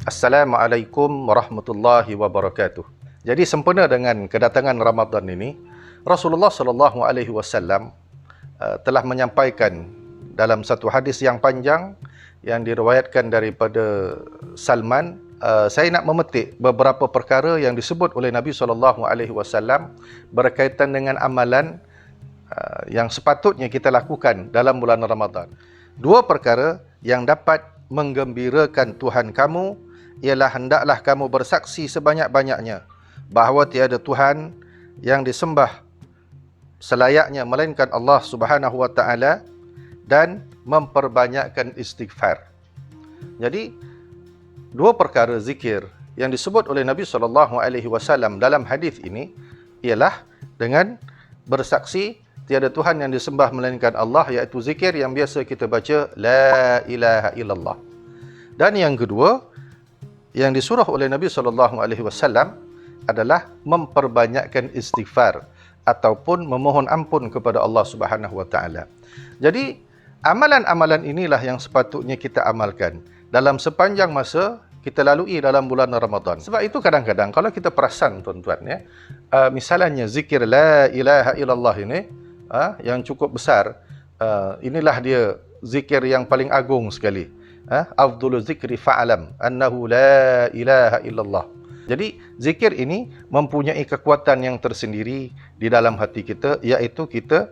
Assalamualaikum warahmatullahi wabarakatuh. Jadi sempena dengan kedatangan Ramadan ini, Rasulullah sallallahu alaihi wasallam telah menyampaikan dalam satu hadis yang panjang yang diriwayatkan daripada Salman. Saya nak memetik beberapa perkara yang disebut oleh Nabi sallallahu alaihi wasallam berkaitan dengan amalan yang sepatutnya kita lakukan dalam bulan Ramadan. Dua perkara yang dapat menggembirakan Tuhan kamu ialah hendaklah kamu bersaksi sebanyak-banyaknya bahawa tiada Tuhan yang disembah selayaknya melainkan Allah Subhanahu wa taala dan memperbanyakkan istighfar. Jadi dua perkara zikir yang disebut oleh Nabi sallallahu alaihi wasallam dalam hadis ini ialah dengan bersaksi tiada Tuhan yang disembah melainkan Allah, iaitu zikir yang biasa kita baca la ilaha illallah. Dan yang kedua yang disuruh oleh Nabi sallallahu alaihi wasallam adalah memperbanyakkan istighfar ataupun memohon ampun kepada Allah Subhanahu wa taala. Jadi amalan-amalan inilah yang sepatutnya kita amalkan dalam sepanjang masa kita lalui dalam bulan Ramadan. Sebab itu kadang-kadang kalau kita perasan tuan-tuan ya, misalnya zikir la ilaha illallah ini yang cukup besar, inilah dia zikir yang paling agung sekali. Afdhulu zikri fa'alam annahu la ilaha illallah. Jadi zikir ini mempunyai kekuatan yang tersendiri di dalam hati kita, iaitu kita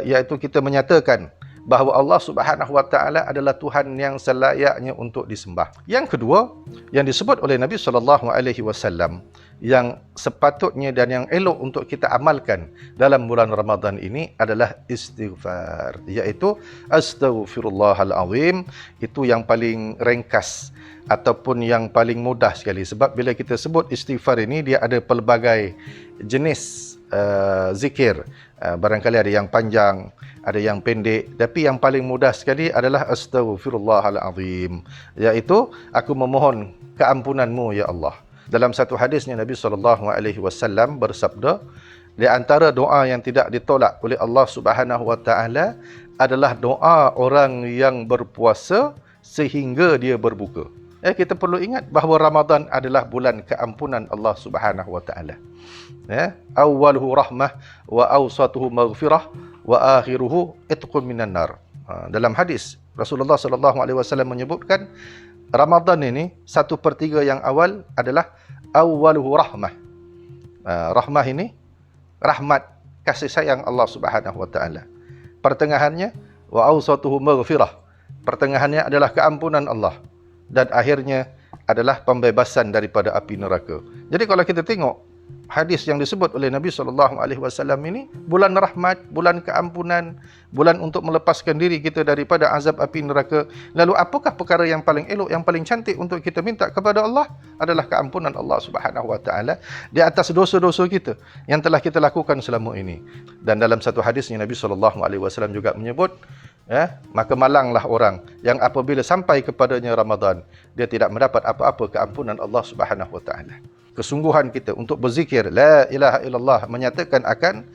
iaitu kita menyatakan bahawa Allah Subhanahu wa taala adalah Tuhan yang selayaknya untuk disembah. Yang kedua yang disebut oleh Nabi sallallahu alaihi wasallam yang sepatutnya dan yang elok untuk kita amalkan dalam bulan Ramadan ini adalah istighfar, iaitu astaghfirullahalazim. Itu yang paling ringkas ataupun yang paling mudah sekali, sebab bila kita sebut istighfar ini dia ada pelbagai jenis zikir. Barangkali ada yang panjang, ada yang pendek, tapi yang paling mudah sekali adalah astaghfirullahalazim, iaitu aku memohon keampunanmu ya Allah. Dalam satu hadisnya Nabi sallallahu alaihi wasallam bersabda, di antara doa yang tidak ditolak oleh Allah Subhanahu wa taala adalah doa orang yang berpuasa sehingga dia berbuka. Kita perlu ingat bahawa Ramadan adalah bulan keampunan Allah Subhanahu wa taala. Awwaluhu rahmah wa awsatuhu maghfirah wa akhiruhu itqun minan nar. Dalam hadis Rasulullah sallallahu alaihi wasallam menyebutkan Ramadan ini 1/3 yang awal adalah awwaluhu rahmah. Rahmah ini rahmat, kasih sayang Allah Subhanahu wa taala. Pertengahannya wa awsatuhu maghfirah. Pertengahannya adalah keampunan Allah dan akhirnya adalah pembebasan daripada api neraka. Jadi kalau kita tengok hadis yang disebut oleh Nabi sallallahu alaihi wasallam ini bulan rahmat, bulan keampunan, bulan untuk melepaskan diri kita daripada azab api neraka. Lalu apakah perkara yang paling elok, yang paling cantik untuk kita minta kepada Allah? Adalah keampunan Allah Subhanahu wa taala di atas dosa-dosa kita yang telah kita lakukan selama ini. Dan dalam satu hadisnya Nabi sallallahu alaihi wasallam juga menyebut, maka malanglah orang yang apabila sampai kepadanya Ramadan dia tidak mendapat apa-apa keampunan Allah Subhanahu wa taala. Kesungguhan kita untuk berzikir la ilaha illallah menyatakan akan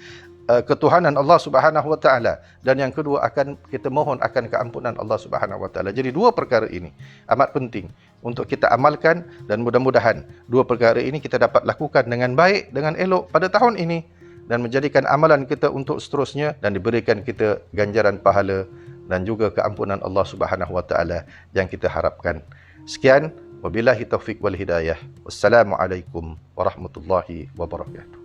ketuhanan Allah Subhanahu wa taala, dan yang kedua akan kita mohon akan keampunan Allah Subhanahu wa taala. Jadi dua perkara ini amat penting untuk kita amalkan, dan mudah-mudahan dua perkara ini kita dapat lakukan dengan baik, dengan elok pada tahun ini, dan menjadikan amalan kita untuk seterusnya, dan diberikan kita ganjaran pahala dan juga keampunan Allah Subhanahu wa taala yang kita harapkan. Sekian, wabillahi taufik wal hidayah. Wassalamualaikum warahmatullahi wabarakatuh.